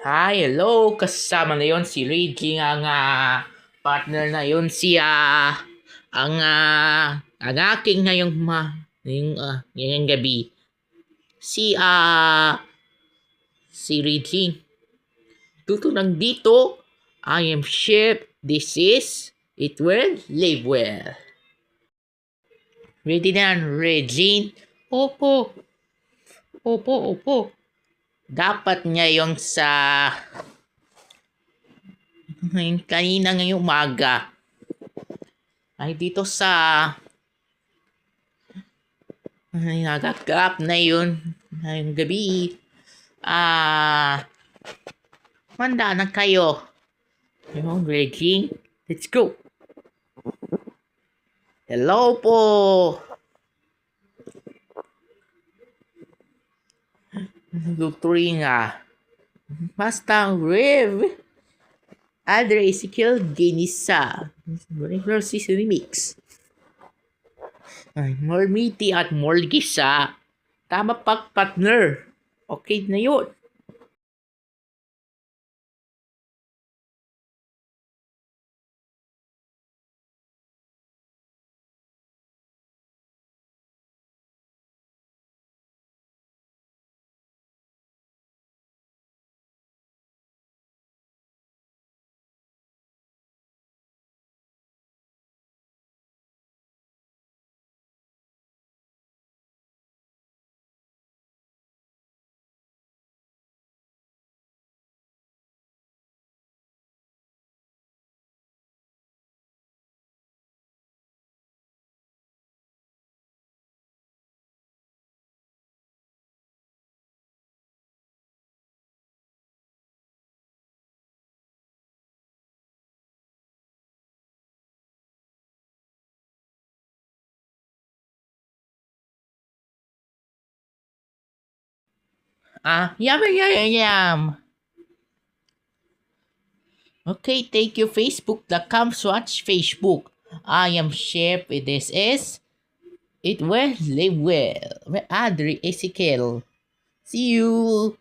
Hi, hello! Kasama na yon si Reggie ang partner na yon si ang aking ngayong gabi. Si si Reggie. Tuto lang dito. I am Chef. This is It Well, Live Well. Ready na, Reggie? Opo. Opo. Dapat ngayong kanina ngayong umaga ay dito nagagap na yun ngayong gabi manda na kayo. Reggie, let's go. Hello po. Luturin nga. Basta Rev. Adre Ezekiel Ginisa. Regular season mix. Ay, more meaty at more gisa. Tama pag partner. Okay na yun. Yum. Okay, thank you Facebook.com/watch Facebook. I am Chef. This is It Well, Live Well. Adri Ezekiel. See you.